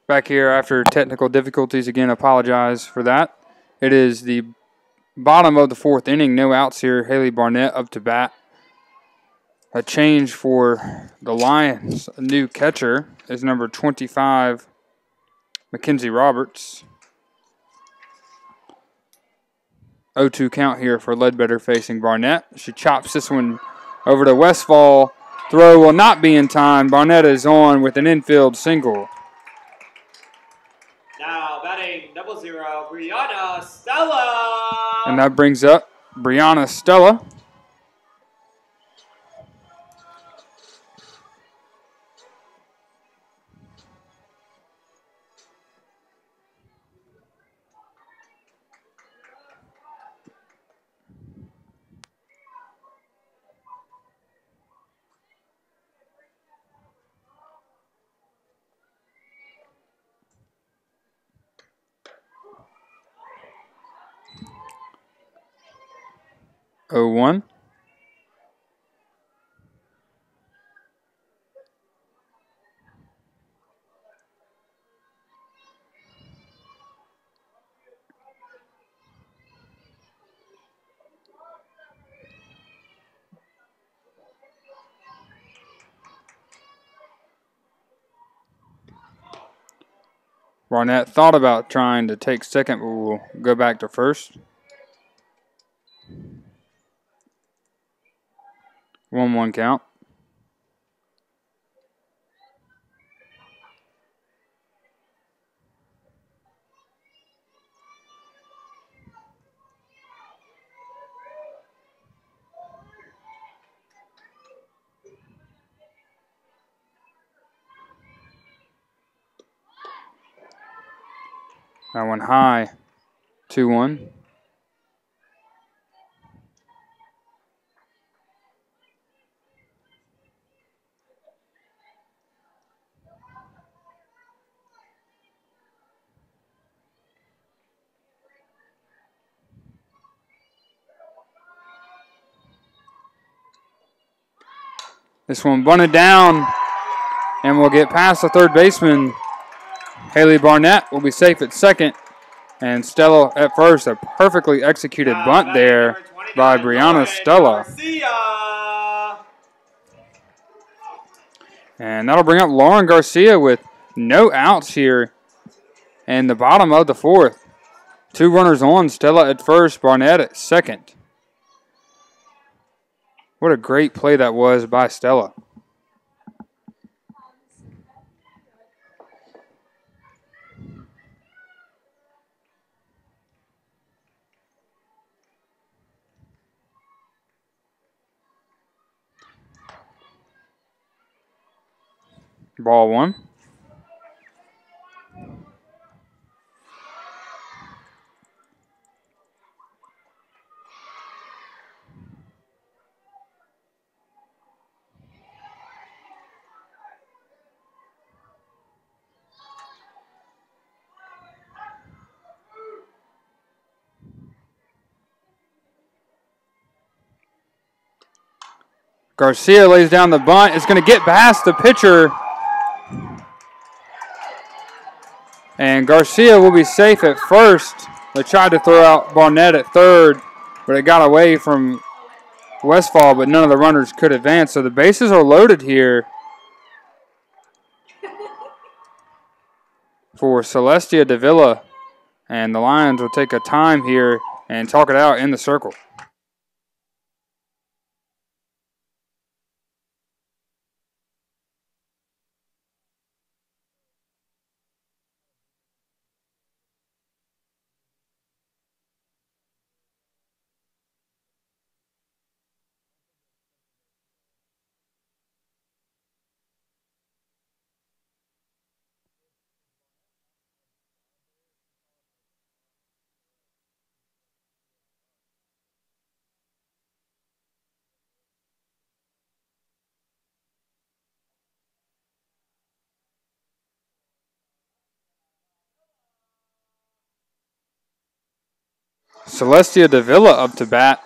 Back here after technical difficulties again. Apologize for that. It is the bottom of the fourth inning. No outs here. Haley Barnett up to bat. A change for the Lions. A new catcher is number 25, Mackenzie Roberts. 0-2 count here for Ledbetter facing Barnett. She chops this one over to Westfall. Throw will not be in time. Barnett is on with an infield single. Now batting 00, Brianna Stella. And that brings up Brianna Stella. Oh, 1. Barnett thought about trying to take second, but will go back to first. 1-1 count. That one high. 2-1. This one bunted down, and we'll get past the third baseman. Haley Barnett will be safe at second, and Stella at first. A perfectly executed bunt there by Brianna Stella. And that'll bring up Lauren Garcia with no outs here in the bottom of the fourth. 2 runners on, Stella at first, Barnett at second. What a great play that was by Stella. Ball 1. Garcia lays down the bunt. It's going to get past the pitcher. And Garcia will be safe at first. They tried to throw out Barnett at third, but it got away from Westfall, but none of the runners could advance. So the bases are loaded here for Celestia Davila. And the Lions will take a time here and talk it out in the circle. Celestia Davila up to bat.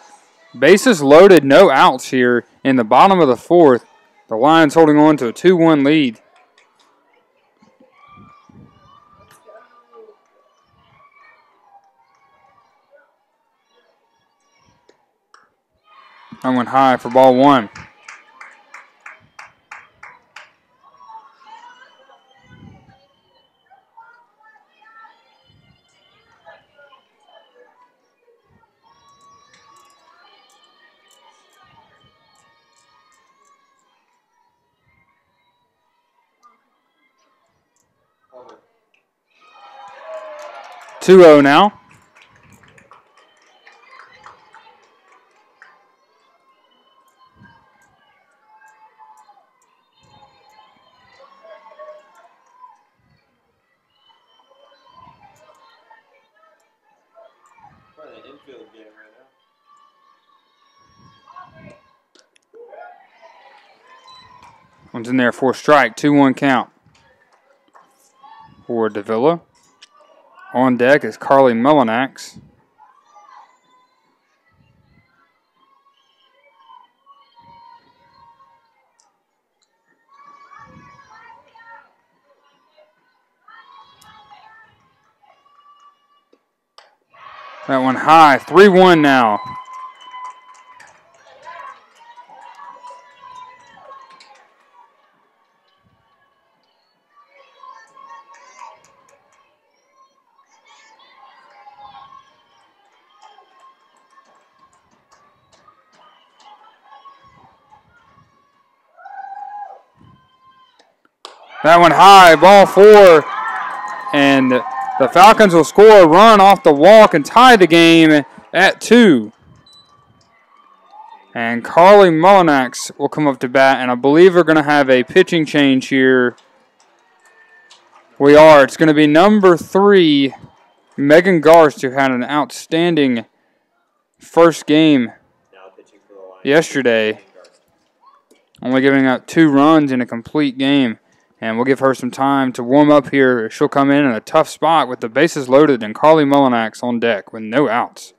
Bases loaded, no outs here in the bottom of the fourth. The Lions holding on to a 2-1 lead. That went high for ball 1. Over. 2-0 now. Probably an infield game right now. One's in there for a strike. 2-1 count for Davila. On deck is Carly Mullinax. That one high. 3-1 now. That one high, ball 4, and the Falcons will score a run off the walk and tie the game at 2. And Carly Mullinax will come up to bat, and I believe we're going to have a pitching change here. We are. It's going to be number 3, Megan Garst, who had an outstanding first game yesterday, only giving up 2 runs in a complete game. And we'll give her some time to warm up here. She'll come in a tough spot with the bases loaded and Carly Mullinax on deck with no outs.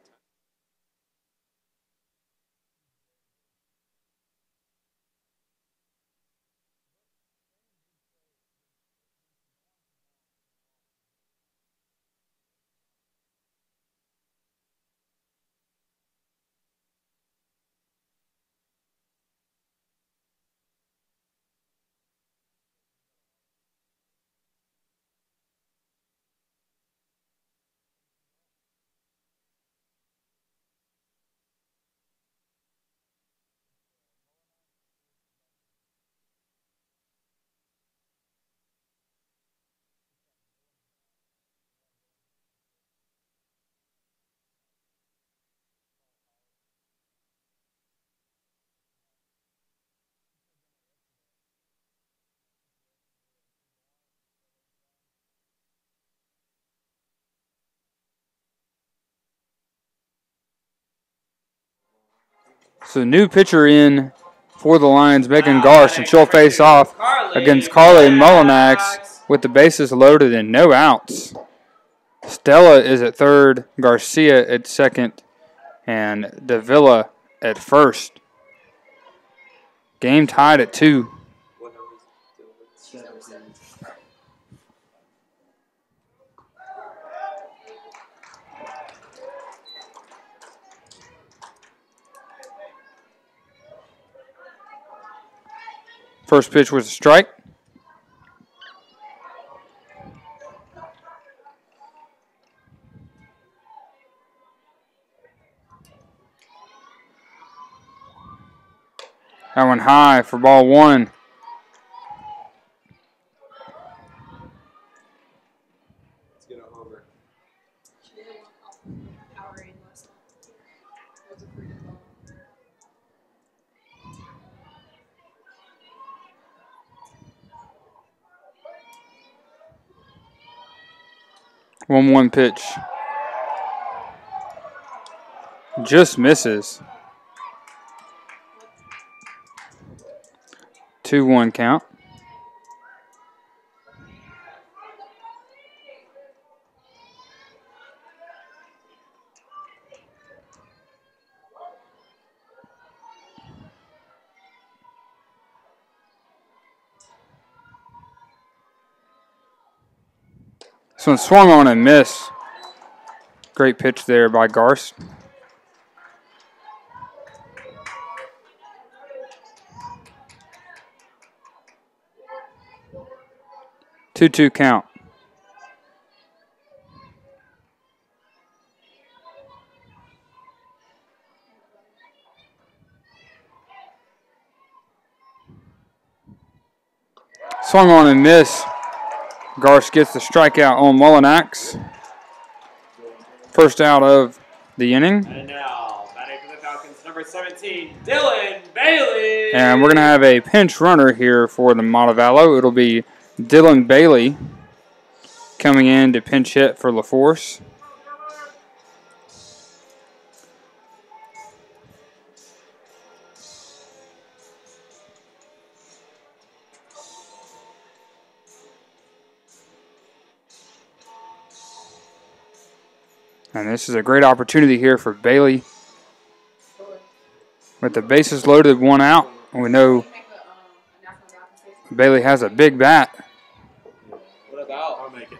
So new pitcher in for the Lions, Megan Garst, and she'll face off against Carly Mullinax with the bases loaded and no outs. Stella is at third, Garcia at second, and Davila at first. Game tied at 2. First pitch was a strike. That one high for ball 1. Let's get a over. 1-1 pitch. Just misses. 2-1 count. This one swung on and missed. Great pitch there by Garst. 2-2 count. Swung on and missed. Garst gets the strikeout on Mullinax. First out of the inning. And now, batting for the Falcons, number 17, Dylan Bailey. And we're going to have a pinch runner here for the Montevallo. It'll be Dylan Bailey coming in to pinch hit for LaForce. And this is a great opportunity here for Bailey. With the bases loaded, 1 out. We know Bailey has a big bat. What about? I'll make it.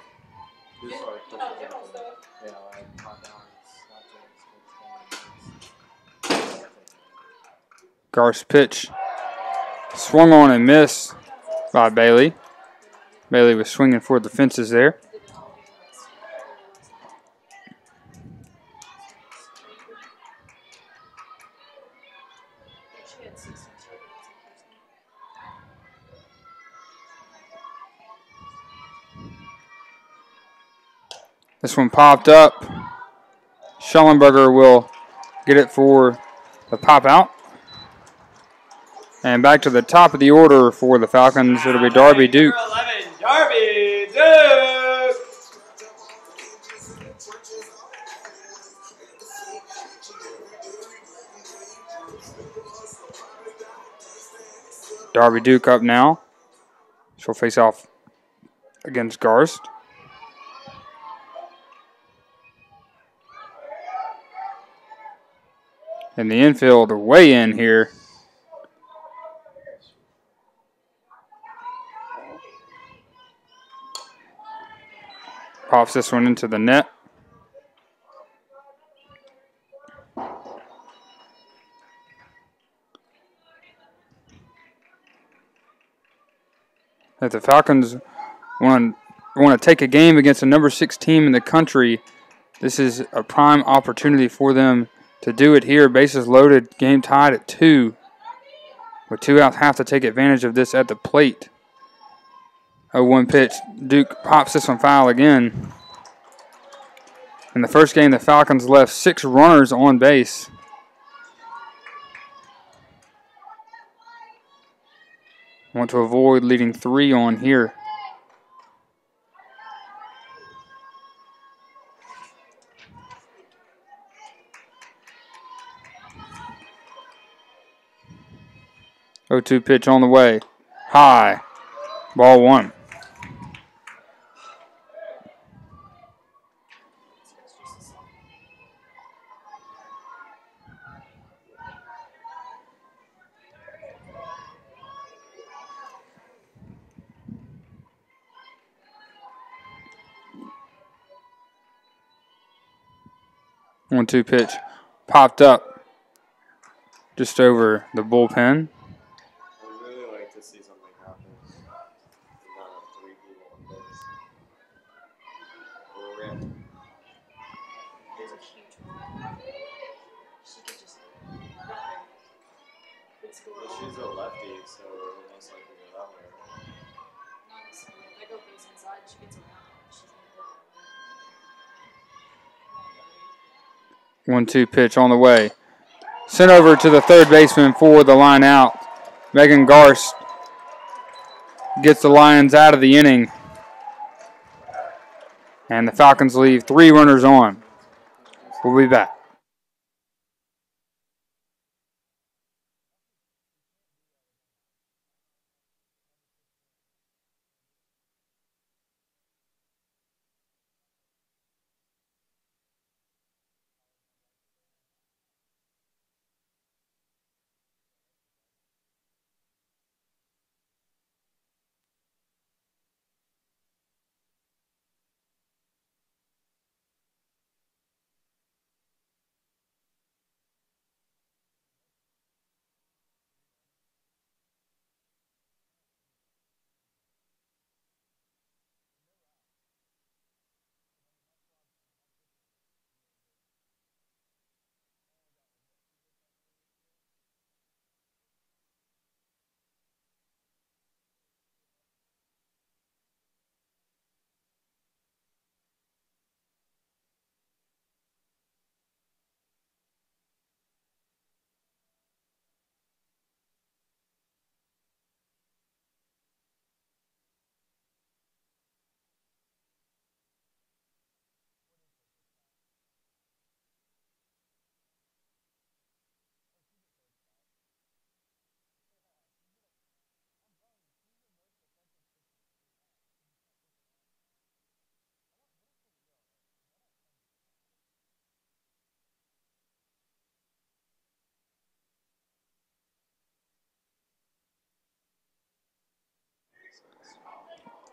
Garst pitch swung on and missed by Bailey. Bailey was swinging for the fences there. This one popped up. Schellenberger will get it for the pop out. And back to the top of the order for the Falcons. It'll be Darby Duke. 11, Darby Duke. Darby Duke up now. She'll face off against Garst. And the infield way in here. Pops this one into the net. If the Falcons want to take a game against the number 6 team in the country, this is a prime opportunity for them to do it here. Bases loaded, game tied at 2. With 2 outs, have to take advantage of this at the plate. 0-1 pitch. Duke pops this one foul again. In the first game, the Falcons left 6 runners on base. Want to avoid leading 3 on here. Oh, 2 pitch on the way. High. Ball 1. One-two pitch popped up just over the bullpen. I'd really like to see something happen. Not have 3 people on base. Or random. There's a huge one. She could just would score. But she's a lefty, so we're most likely go that way. Not necessarily. If I go base inside, she gets around. She's gonna go that way. 1-2 pitch on the way. Sent over to the third baseman for the line out. Megan Garst gets the Lions out of the inning. And the Falcons leave 3 runners on. We'll be back.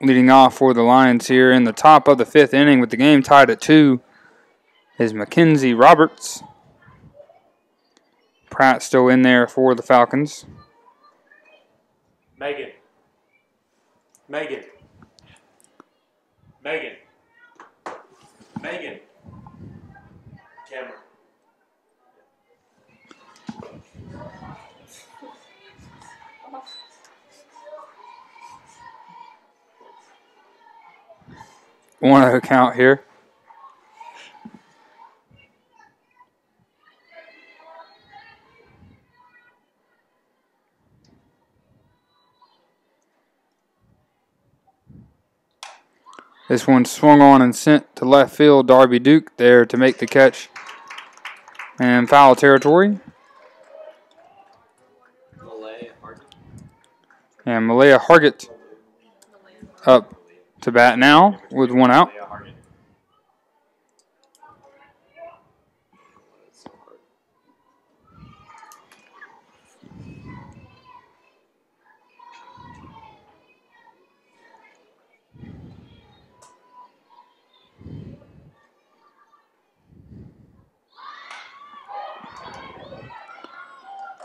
Leading off for the Lions here in the top of the 5th inning with the game tied at 2 is Mackenzie Roberts. Pratt still in there for the Falcons. Megan. Megan. Megan. Megan. Camera. One out count here. This one swung on and sent to left field. Darby Duke there to make the catch. And foul territory. And Malaya Hargett up to bat now with one out.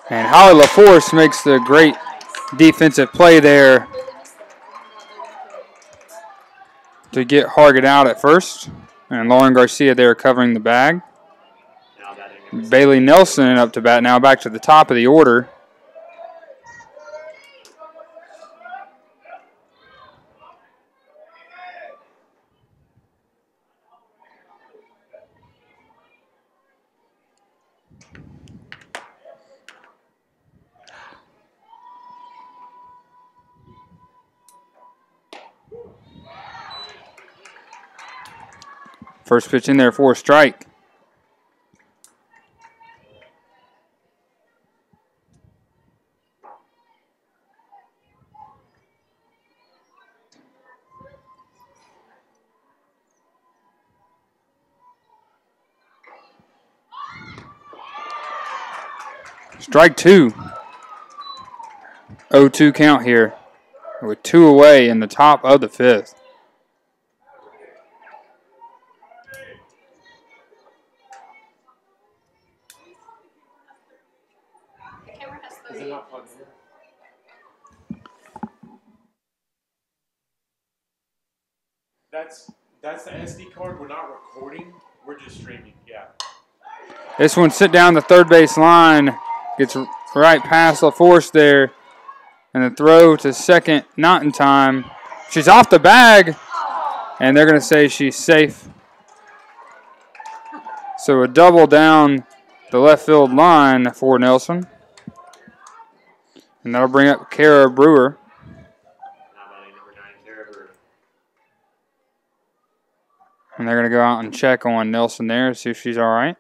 And Holly LaForce makes the great defensive play there to get Hargett out at first. And Lauren Garcia there covering the bag. Bailey Nelson up to bat now, back to the top of the order. First pitch in there for a strike. Strike 2. 0-2 count here with 2 away in the top of the 5th. Is it not plugged in? That's the SD card. We're not recording. We're just streaming. Yeah. This one sit down the third base line. Gets right past LaForce there. And the throw to second, not in time. She's off the bag. And they're going to say she's safe. So a double down the left field line for Nelson. And that'll bring up Kara Brewer. And they're going to go out and check on Nelson there, see if she's all right.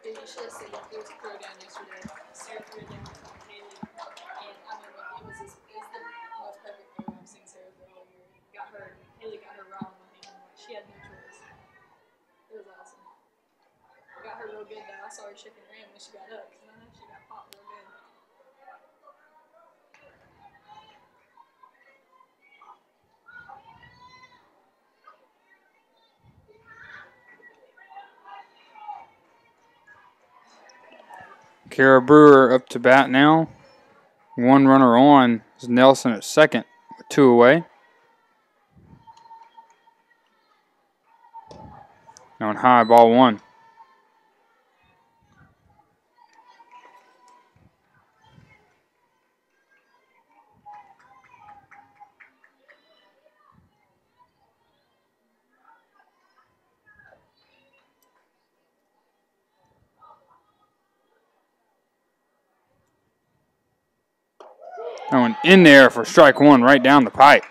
You should have seen there was a throw down yesterday. Sarah threw it down to Haley, and I mean, it was the most perfect throw I've seen Sarah throw all year. Got her, Haley got her right on the hand. She had no choice. It was awesome. Got her real good though. I saw her shaking her hand when she got up, because I know she got popped real good. Kara Brewer up to bat now. One runner on is Nelson at second with 2 away. Now on high, ball 1. Going in there for strike 1 right down the pipe.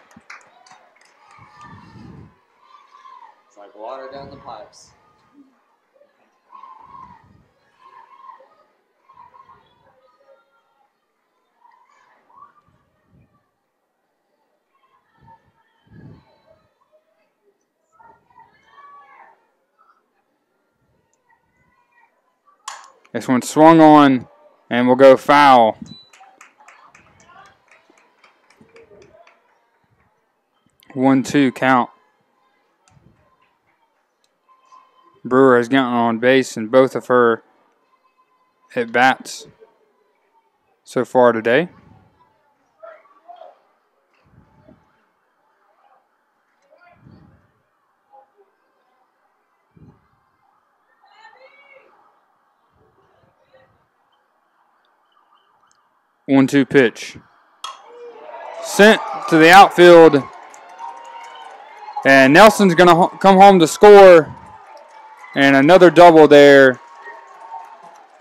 It's like water down the pipes. This one swung on and will go foul. 1-2 count. Brewer has gotten on base in both of her at bats so far today. One-two pitch. Sent to the outfield. And Nelson's going to come home to score. And another double there.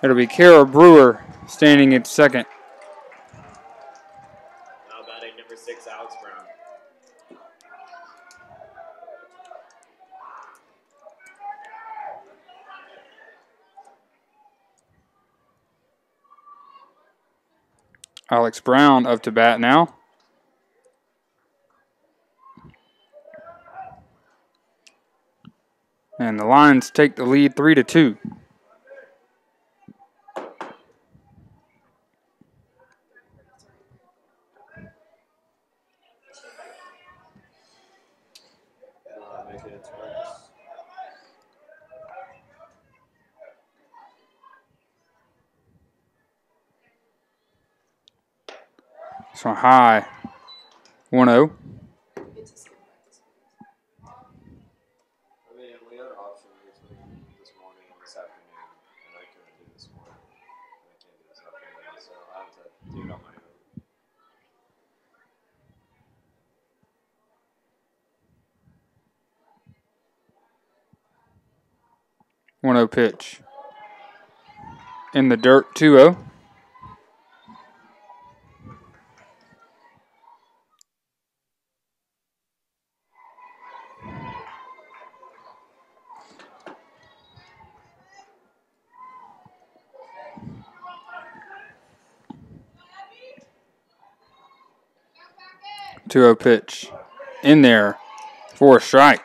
It'll be Kara Brewer standing at second. Now batting number 6, Alex Brown. Alex Brown up to bat now. And the Lions take the lead 3-2. Making it worse. This one high. 1-0. I mean, we had an option between this morning and this afternoon, and I couldn't do this morning, and I can't do this afternoon, so I have to do it on my own. One 0 pitch. In the dirt, 2-0. Two 0 pitch. In there for a strike.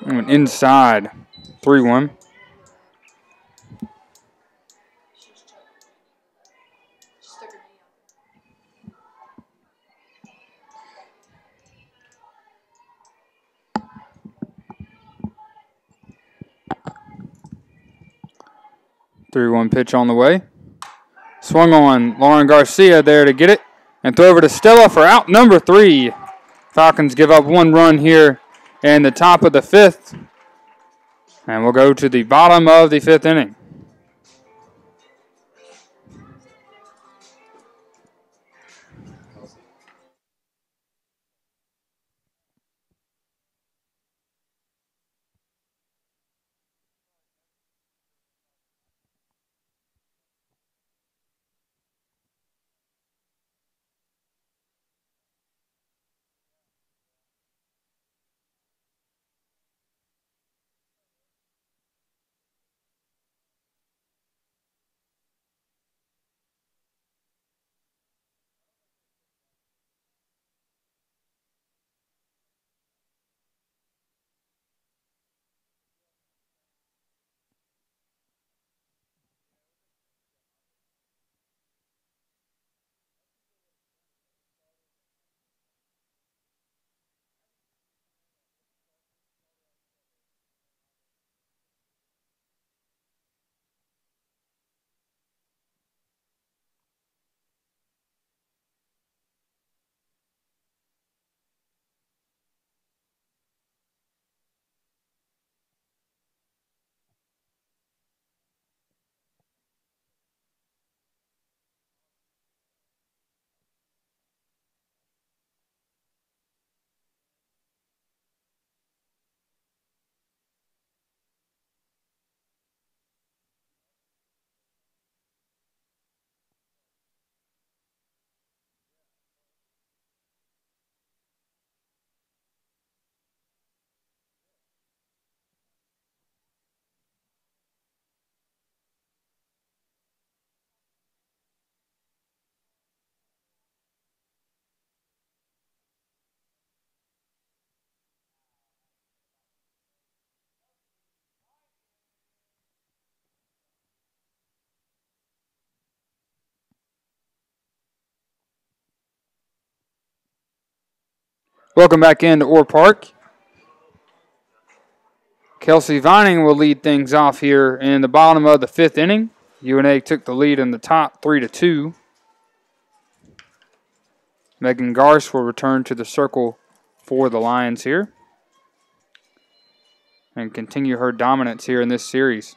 And inside, 3-1. Stuck her knee out. 3-1 pitch on the way. Swung on Lauren Garcia there to get it. And throw over to Stella for out number 3. Falcons give up 1 run here in the top of the 5th. And we'll go to the bottom of the 5th inning. Welcome back into Orr Park. Kelsey Vining will lead things off here in the bottom of the 5th inning. UNA took the lead in the top 3-2. Megan Garst will return to the circle for the Lions here and continue her dominance here in this series.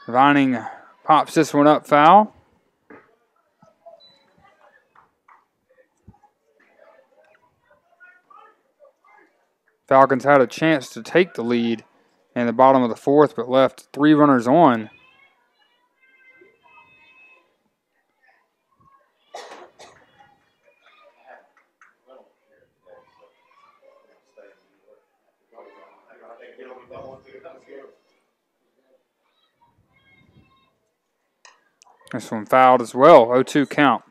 Vining pops this one up foul. Falcons had a chance to take the lead in the bottom of the 4th, but left 3 runners on. This one fouled as well, 0-2 count.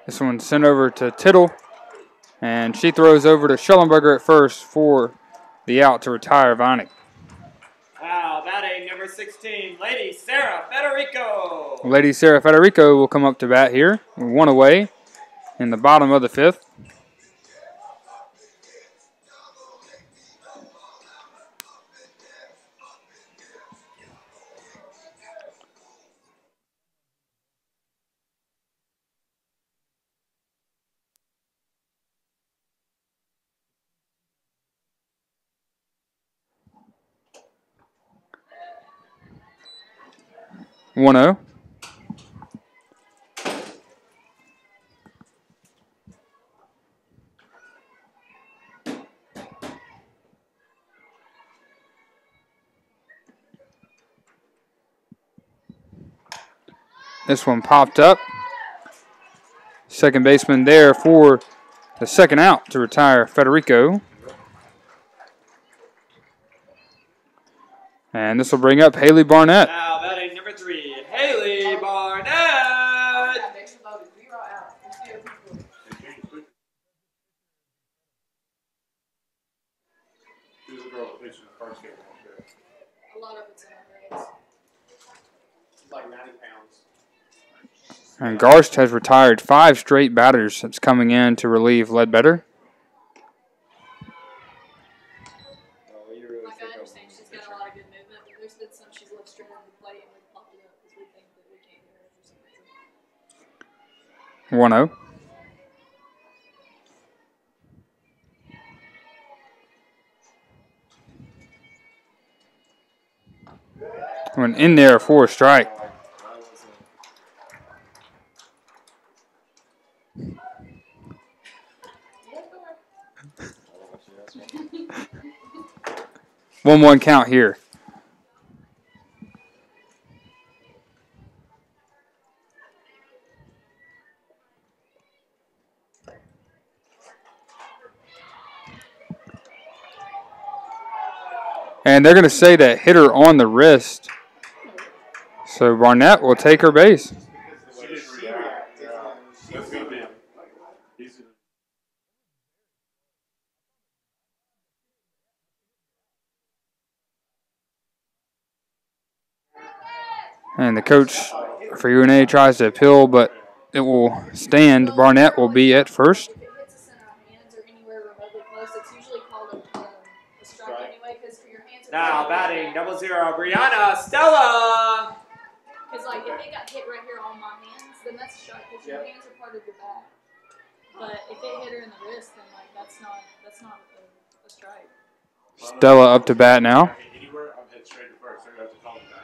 This one sent over to Tittle, and she throws over to Schellenberger at first for the out to retire Vining. Wow, batting number 16, Lady Sarah Federico. Lady Sarah Federico will come up to bat here, 1 away in the bottom of the 5th. One 0. This one popped up. Second baseman there for the second out to retire Federico. And this will bring up Haley Barnett. Now batting number 3, Haley Barnett. Who's the girl that pitched in the first game last year? A lot of it's in our grades. She's like 90 pounds. And Garst has retired 5 straight batters since coming in to relieve Ledbetter. Like I understand she's got a lot of good movement, but there's been some she's looked straight over the plate and we've popped it up because we think that we can't get her for some reason. 1-0. Went in there for a strike. 1-1 count here. And they're going to say that hit her on the wrist. So Barnett will take her base. She didn't react. That's going to be easy. And the coach for UNA tries to appeal, but it will stand. Barnett will be at first. If it hits us in our hands or anywhere remotely close, it's usually called a strike anyway because for your hands are Now batting number 0, Brianna Stella. Because like if it got hit right here on my hands, then that's a strike because your hands are part of your back. But if it hit her in the wrist, then like that's not a strike. Stella up to bat now. Anywhere, I'm head straight to first. I got to call it back.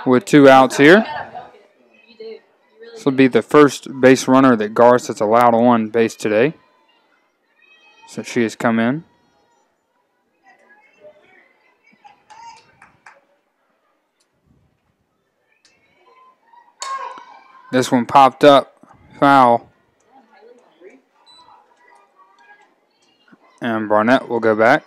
With 2 outs here. You gotta milk it. You do. You really This will be the first base runner that Garst has allowed on base today since she has come in. This one popped up, foul. And Barnett will go back.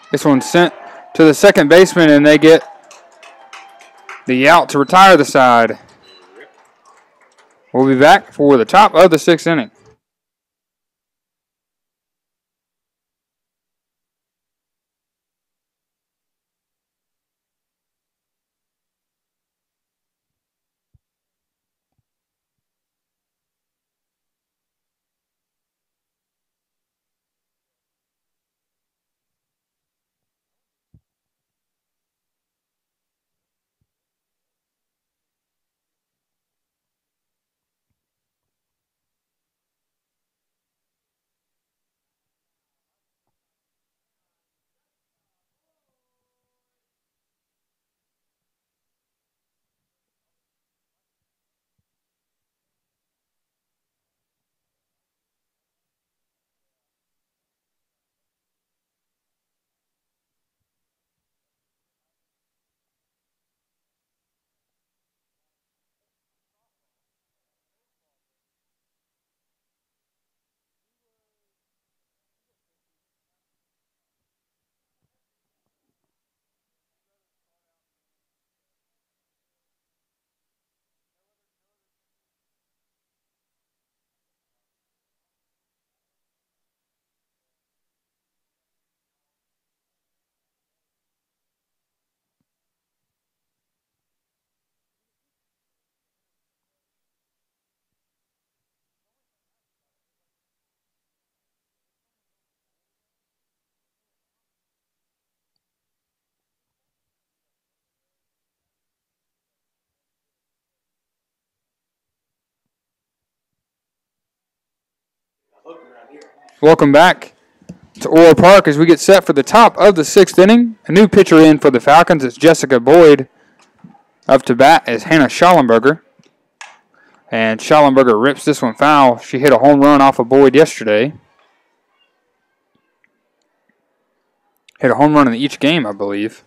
This one's sent to the second baseman, and they get the out to retire the side. We'll be back for the top of the 6th inning. Welcome back to Orr Park as we get set for the top of the 6th inning. A new pitcher in for the Falcons is Jessica Boyd. Up to bat is Hannah Schallenberger. And Schallenberger rips this one foul. She hit a home run off of Boyd yesterday. Hit a home run in each game, I believe.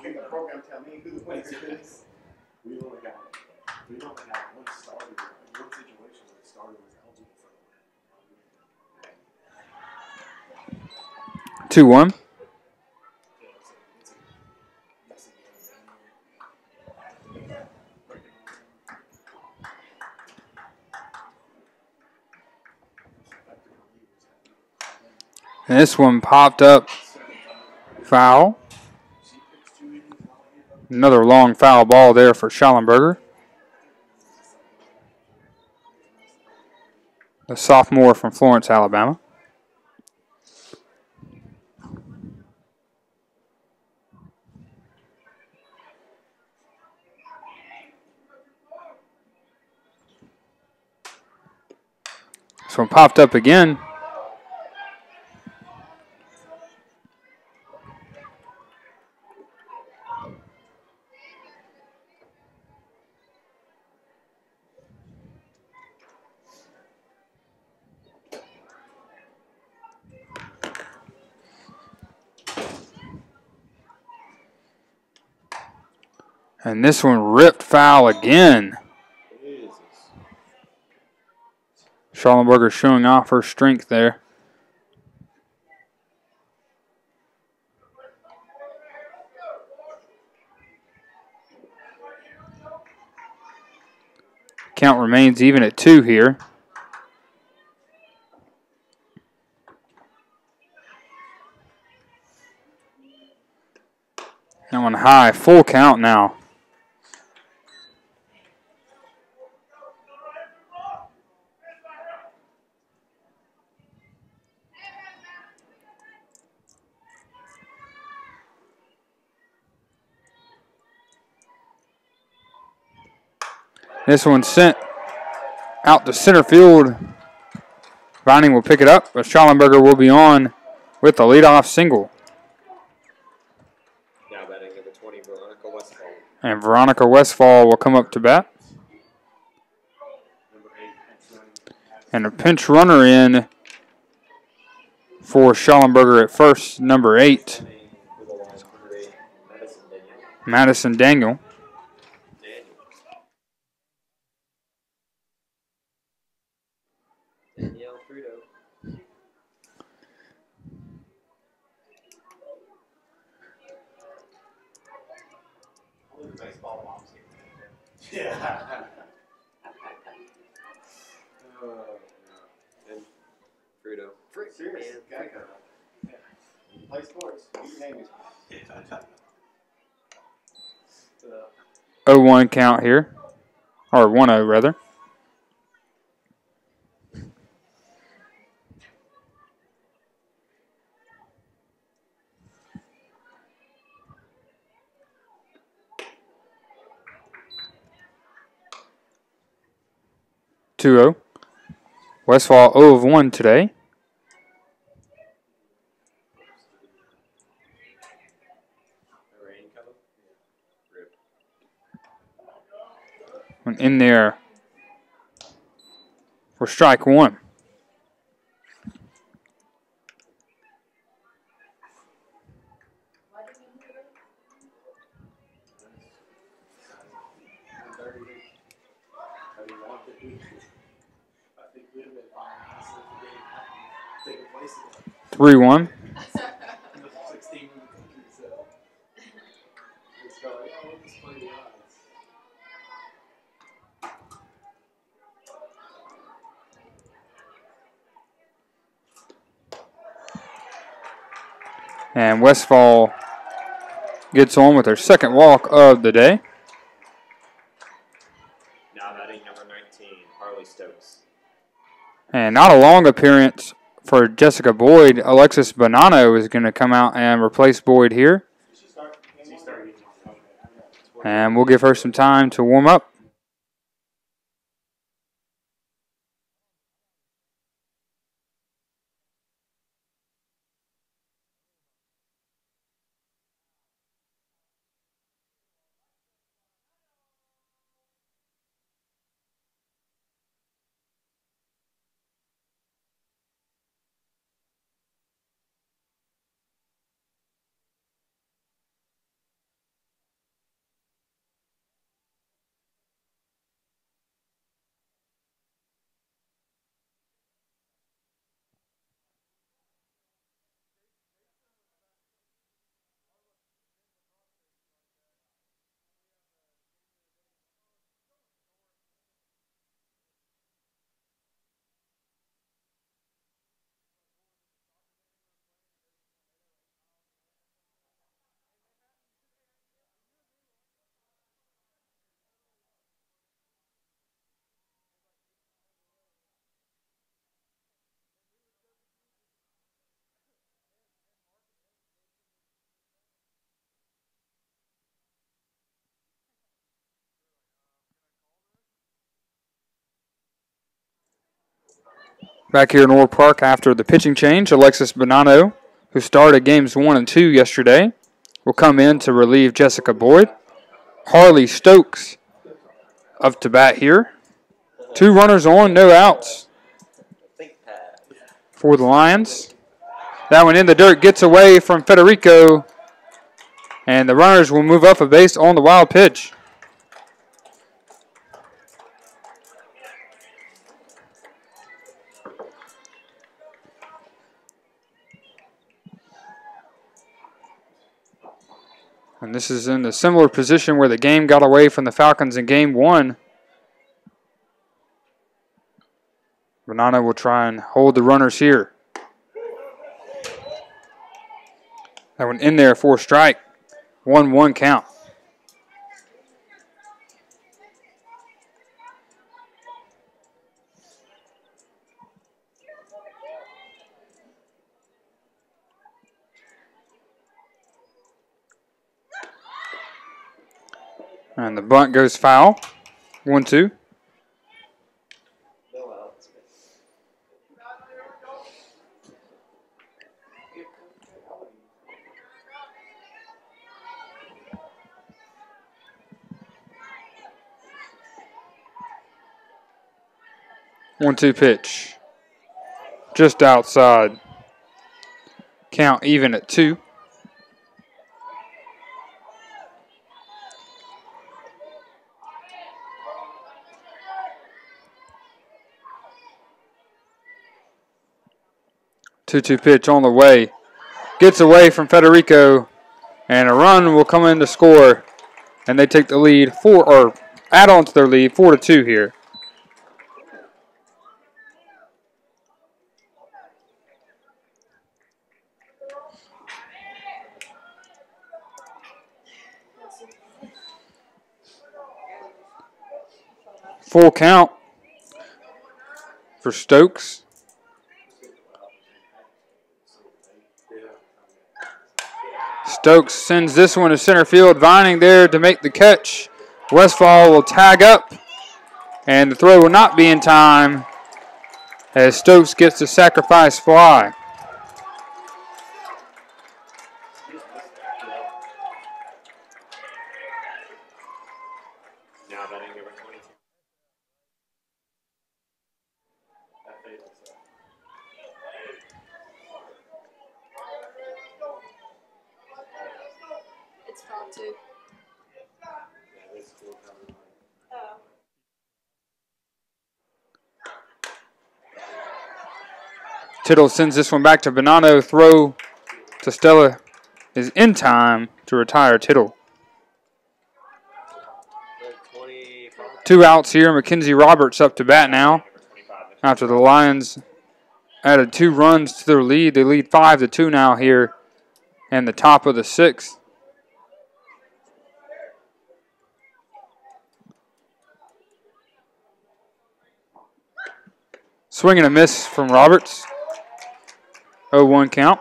The program tell me who the winner is. We only got one starter. One situation where the starter was eligible for the win. 2-1. And this one popped up foul. Another long foul ball there for Schallenberger. A sophomore from Florence, Alabama. This one popped up again. And this one ripped foul again. Schallenberger showing off her strength there. Count remains even at 2 here. That one high, full count now. This one sent out to center field. Vining will pick it up, but Schallenberger will be on with the leadoff single. Now batting number 20, Veronica Westfall. And Veronica Westfall will come up to bat. Number 8, And a pinch runner in for Schallenberger at first, number 8, With the line number 8, Madison Daniel. Madison Daniel. Danielle Fruto. Baseball moms. Yeah. Oh, no. And Fruto. Serious. Geico. Yeah. Play sports. You name it. 0-1 count here, or 1-0 rather. Westfall 0 of 1 today. Rain coming? Rip. And in there for strike 1. I think we'd have been fine. Honestly, if the game hadn't taken place again. 3-1. 16 in the country, so it's got like, oh, we'll just play the odds. And Westfall gets on with their second walk of the day. Now batting number 19, Harley Stokes. And not a long appearance for Jessica Boyd. Alexis Bonanno is going to come out and replace Boyd here. And we'll give her some time to warm up. Back here in Orr Park after the pitching change, Alexis Bonanno, who started games 1 and 2 yesterday, will come in to relieve Jessica Boyd. Harley Stokes up to bat here. 2 runners on, no outs for the Lions. That one in the dirt gets away from Federico, and the runners will move up a base on the wild pitch. And this is in a similar position where the game got away from the Falcons in game 1. Bonanno will try and hold the runners here. That one in there for a strike. 1-1 count. And the bunt goes foul. 1-2. No outs. 1-2 pitch. Just outside. count even at 2. Two-two pitch on the way. Gets away from Federico, and a run will come in to score. And they take the lead or add on to their lead 4-2 here. Full count for Stokes. Stokes sends this one to center field. Vining there to make the catch. Westfall will tag up, and the throw will not be in time as Stokes gets the sacrifice fly. Now batting number 22. It's foul too. Oh. Tittle sends this one back to Bonanno. Throw to Stella is in time to retire Tittle. 2 outs here. Mackenzie Roberts up to bat now. After the Lions added 2 runs to their lead, they lead 5-2 now here in the top of the 6th. Swing and a miss from Roberts. 0-1 count.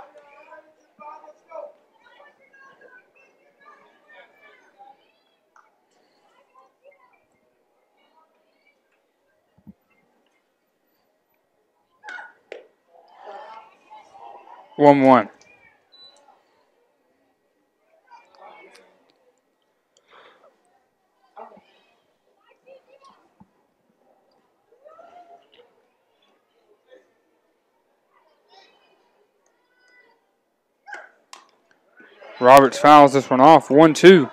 One. Roberts fouls this one off. 1-2.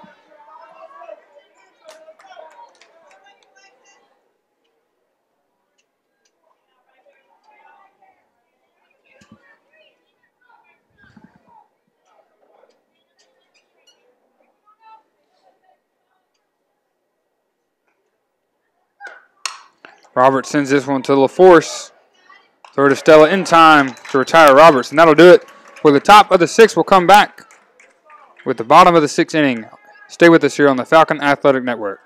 Roberts sends this one to LaForce. Throw to Stella in time to retire Roberts, and that'll do it for the top of the 6th. We'll come back with the bottom of the 6th inning. Stay with us here on the Falcon Athletic Network.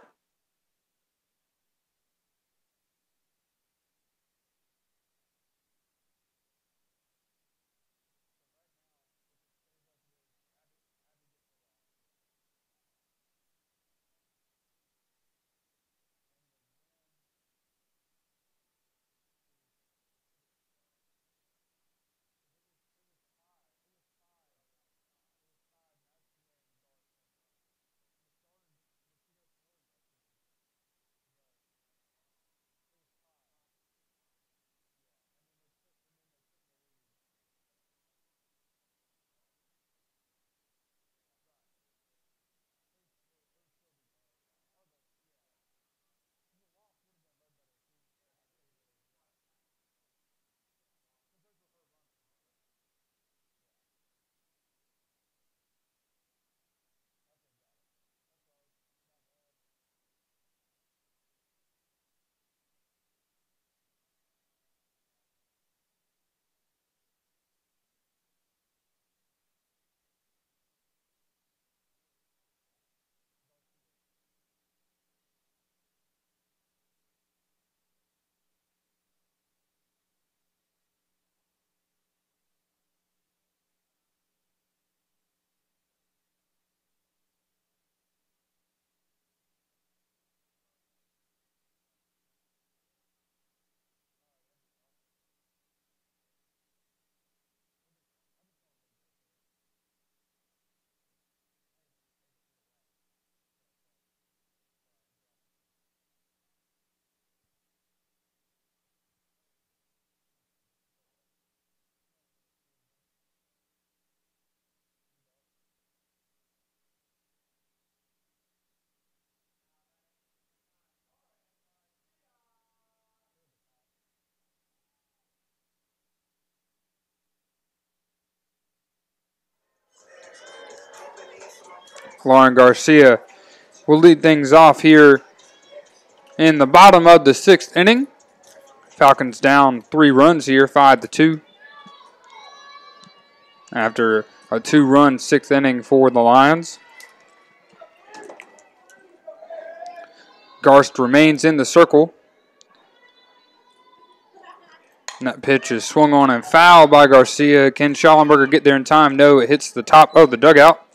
Lauren Garcia will lead things off here in the bottom of the 6th inning. Falcons down 3 runs here, 5-2. After a 2-run 6th inning for the Lions. Garst remains in the circle. And that pitch is swung on and fouled by Garcia. Can Schallenberger get there in time? No, it hits the top of the dugout.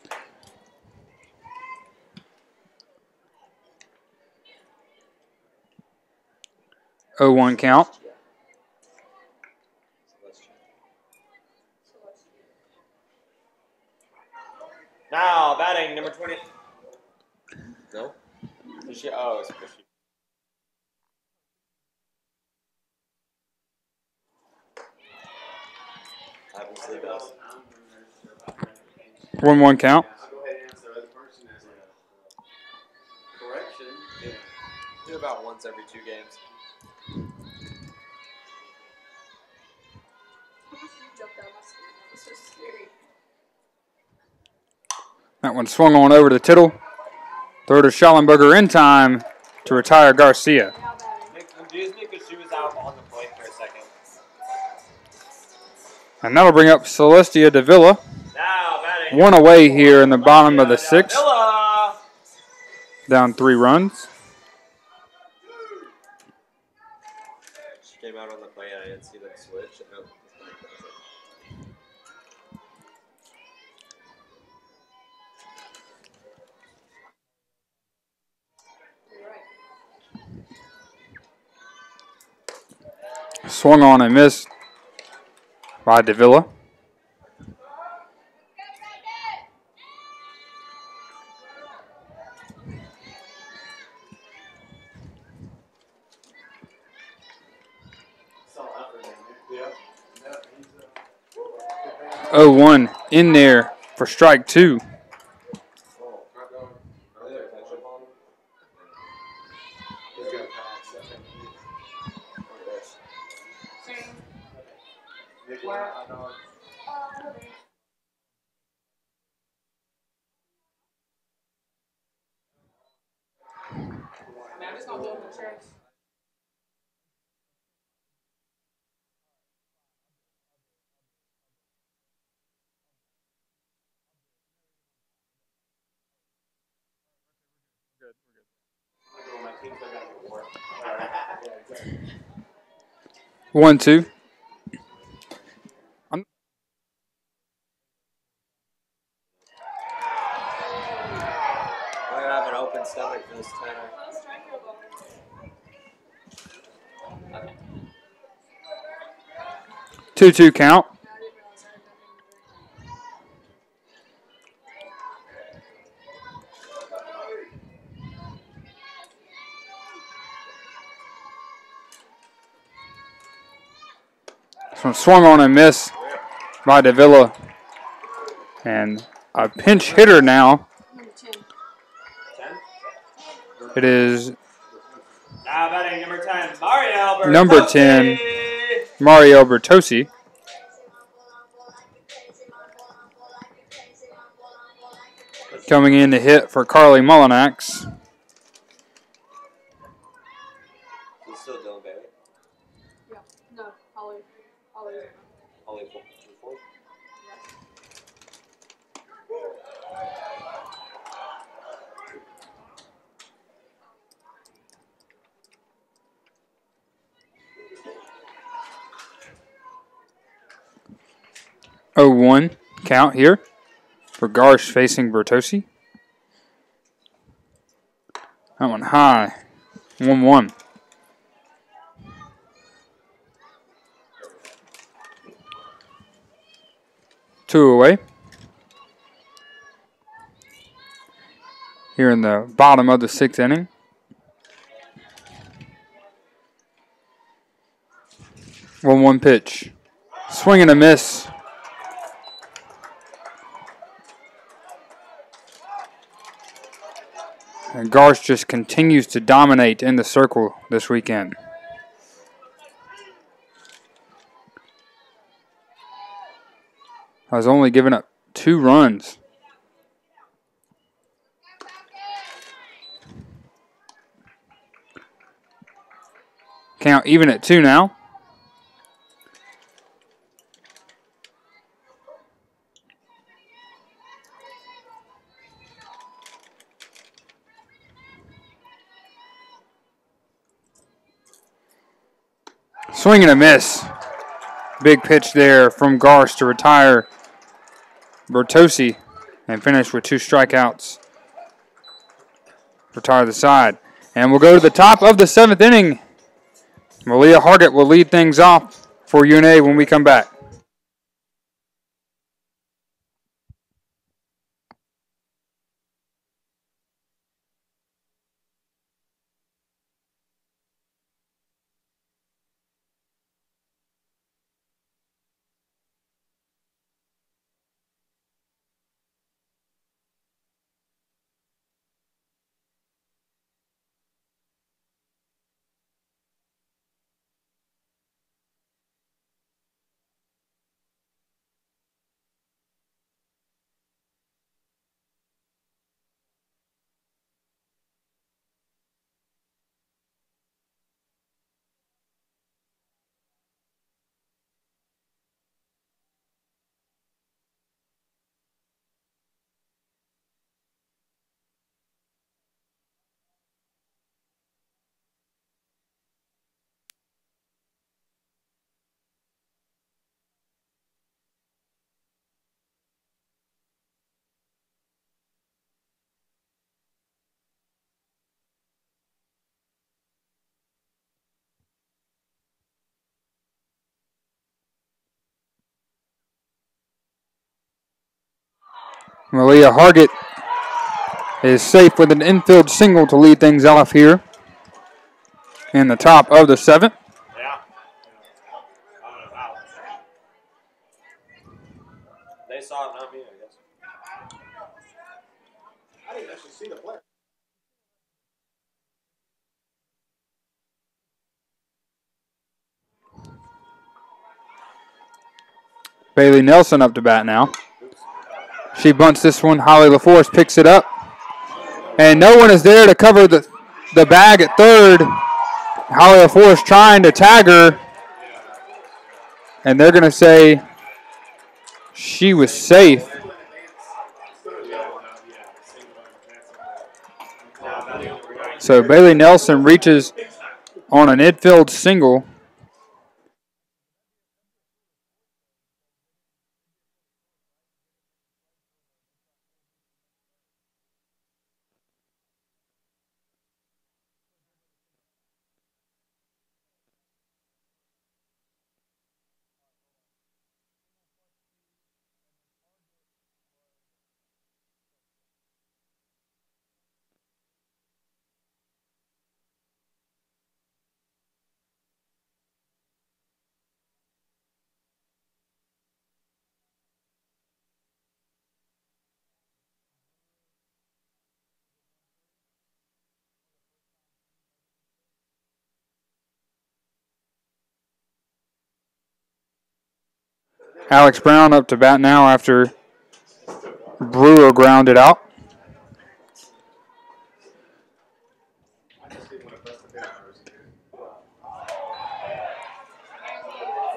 Oh, 1 count. Now batting number 20. No? Oh, it's Fishy. Happens to the best. 1-1 count. I'll go ahead and answer the other person as a correction. Yeah. Do about once every 2 games. You jumped out of my skin. That was so scary. That one swung on over to Tittle. Throw to Schallenberger in time to retire Garcia. Now batting. It confused me because she was out on the plate for a second. And that'll bring up Celestia Davila. Now batting. 1 away here in the bottom of the 6th. Villa. Down 3 runs. She came out on the plate. I didn't see them switch. No. You're right. Swung on and missed by Davila. Saw effort in there. Yeah. Yep, he's, 0-1 in there for strike 2. Oh, not going. Are they attention on him? he's gonna pass. I think. Nicky, I know. I'm just not doing insurance. My team's still gotta get work. Yeah, exactly. 1-2. I'm gonna have an open stomach for this tenor. Let's try for a ball. 2-2 count. I didn't realize I had that in This one swung on and missed by Davila. And a pinch hitter now. Number 10. 10? It is Now batting number 10, Mario Bertozzi. Number 10. Mario Bertozzi. Coming in to hit for Carly Mullinax. He's still Dylan Bailey. Yeah. No, Holly. Holly. Only 4. Yes. 0-1 count here for Garsh facing Bertozzi. That one high. 1-1. Two away. Here in the bottom of the 6th inning. One pitch. Swing and a miss. And Garsh just continues to dominate in the circle this weekend. Has only given up 2 runs. count even at 2 now. Swing and a miss. Big pitch there from Garst to retire Bertossi and finish with 2 strikeouts. Retire the side. And we'll go to the top of the 7th inning. Malia Hargett will lead things off for UNA when we come back. Malia Hargett is safe with an infield single to lead things off here in the top of the 7th. Yeah. They saw it, not me, I guess. I didn't actually see the play. Bailey Nelson up to bat now. She bunts this one. Holly LaForce picks it up. And no one is there to cover the bag at third. Holly LaForce trying to tag her. And they're going to say she was safe. So Bailey Nelson reaches on an infield single. Alex Brown up to bat now after Brewer grounded out.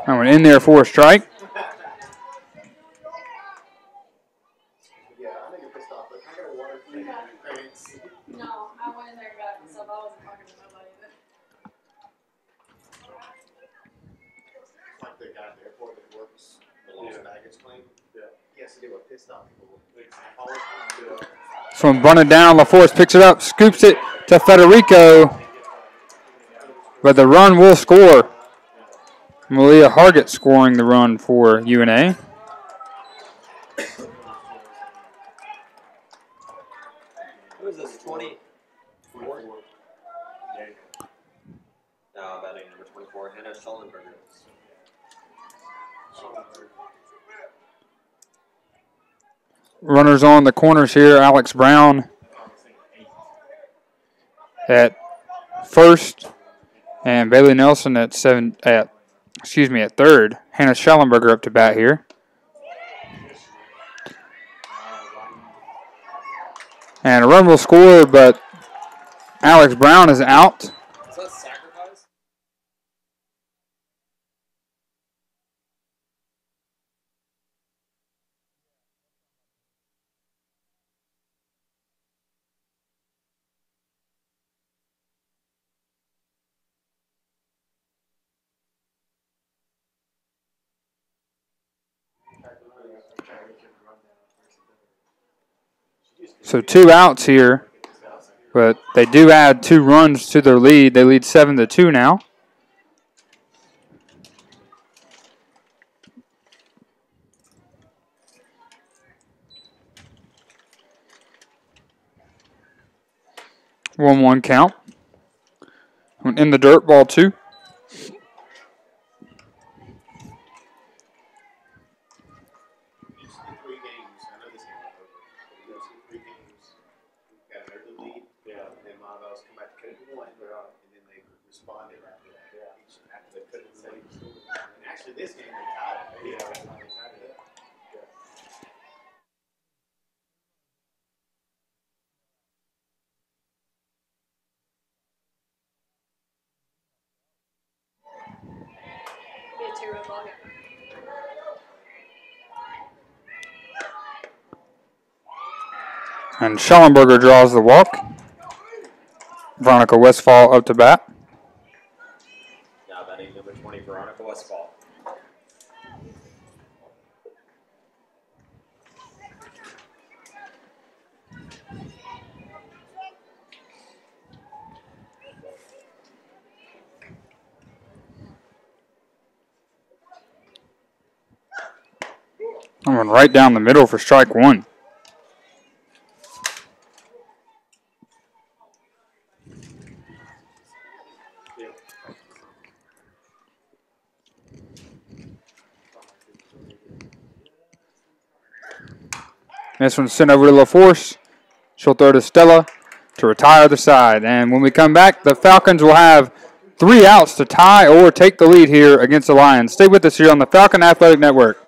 I went in there for a strike. No, I went in there and got it myself. I wasn't talking to nobody either. Like the guy at the airport that works the lost baggage claim. Yeah. He has to do a pit stop people. This one bunted down. LaForce picks it up, scoops it to Federico. But the run will score. Malia Hargett scoring the run for UNA. Who is this, 24? No, batting number 24, Hannah Schallenberger. Runners on the corners here. Alex Brown at first, and Bailey Nelson at third. Hannah Schallenberger up to bat here. And a run will score, but Alex Brown is out. Is that sacrifice? So 2 outs here, but they do add 2 runs to their lead. They lead 7-2 now. One count. In the dirt, ball 2. This game they tied it. Be a 2-run ball game. And Schellenberger draws the walk. Veronica Westfall up to bat. Now batting number 20, Veronica Westfall. I went right down the middle for strike 1. This one's sent over to LaForce. She'll throw to Stella to retire the side. And when we come back, the Falcons will have 3 outs to tie or take the lead here against the Lions. Stay with us here on the Falcon Athletic Network.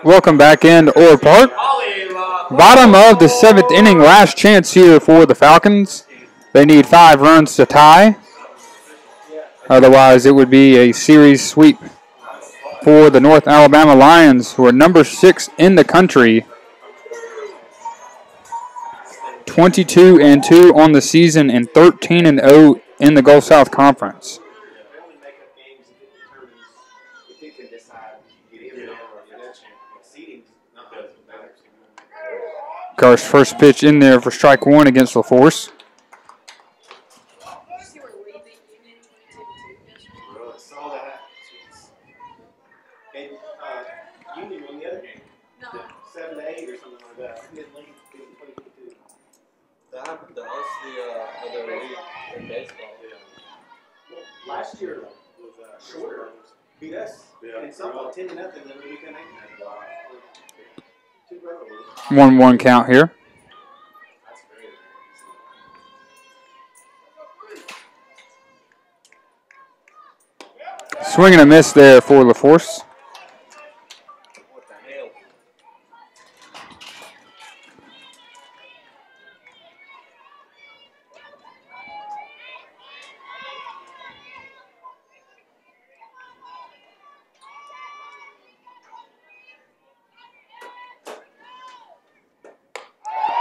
Welcome back into Orr Park. Bottom of the 7th inning, last chance here for the Falcons. They need 5 runs to tie. Otherwise, it would be a series sweep for the North Alabama Lions, who are number 6 in the country. 22-2 on the season and 13-0 in the Gulf South Conference. Carr's first pitch in there for strike 1 against LaForce. Union won the other game. 7-8 or something like that. Mid-length, 22. That happened to us the other week in baseball. Well, last year was shorter. Beat us in softball 10-0, then we became 8-0. Wow. 1-1 count here. That's very Swing and a miss there for LaForce. What the hell?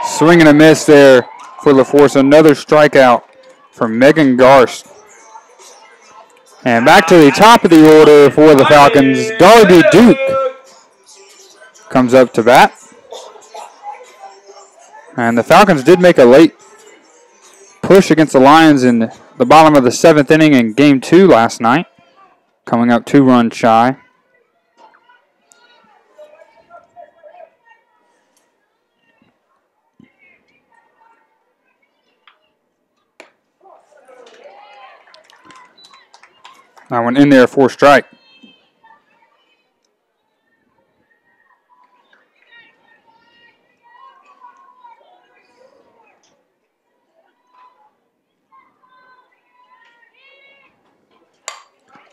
Swing and a miss there for LaForce. Another strikeout for Megan Garst. And back to the top of the order for the Falcons. Darby Duke comes up to bat. And the Falcons did make a late push against the Lions in the bottom of the 7th inning in Game 2 last night, coming up 2 runs shy. That one in there for strike.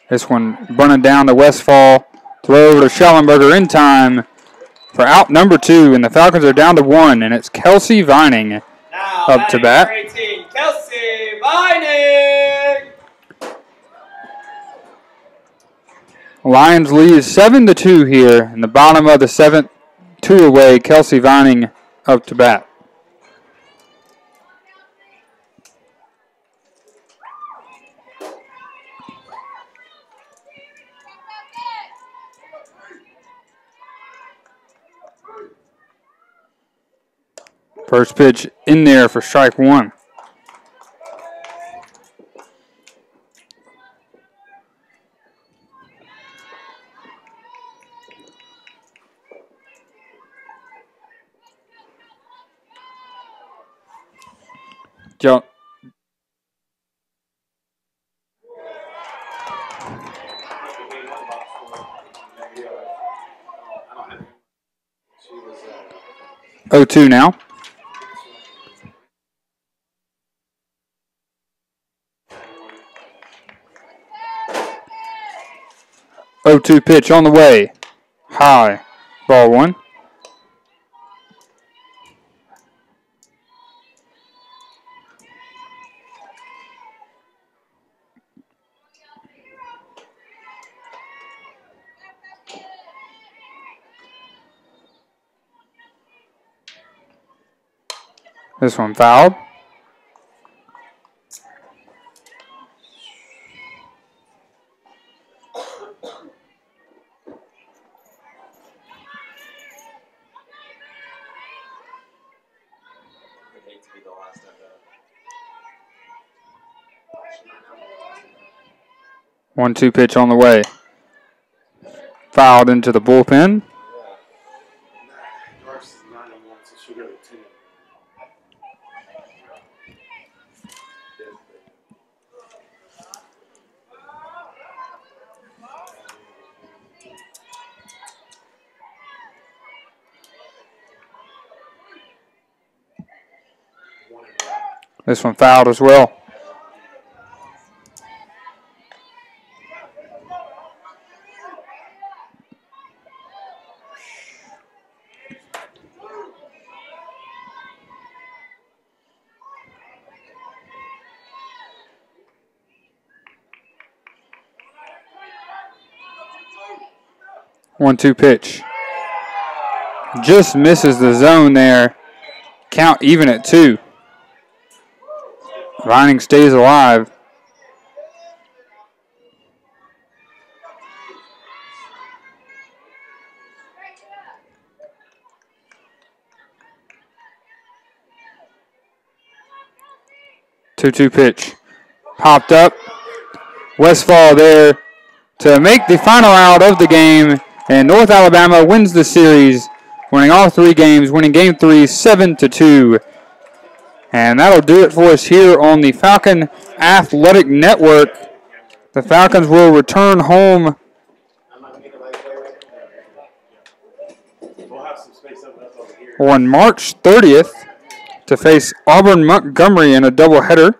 This one bunting down to Westfall. Throw over to Schellenberger in time for out number 2. And the Falcons are down to 1. And it's Kelsey Vining Now, up to bat. 18, Kelsey Vining. Lions lead 7-2 here in the bottom of the 7th. 2 away. Kelsey Vining up to bat. First pitch in there for strike 1. Jump. She was 0-2 now. Oh, 2 pitch on the way. High. Ball 1. This one fouled. Would hate to be the last of that. 1-2 pitch on the way. Fouled into the bullpen. Dark's is 9-1, so she'll go to 10. This one fouled as well. One-two pitch. Just misses the zone there. Count even at 2. Vining stays alive. Two-two pitch. Popped up. Westfall there to make the final out of the game. And North Alabama wins the series, winning all 3 games, winning Game 3 7-2. And that'll do it for us here on the Falcon Athletic Network. The Falcons will return home We'll have some space up left over here. on March 30th to face Auburn Montgomery in a doubleheader.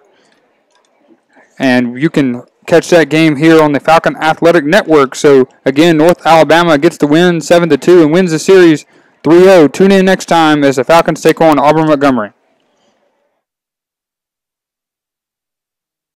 And you can catch that game here on the Falcon Athletic Network. So, again, North Alabama gets the win 7-2 and wins the series 3-0. Tune in next time as the Falcons take on Auburn Montgomery.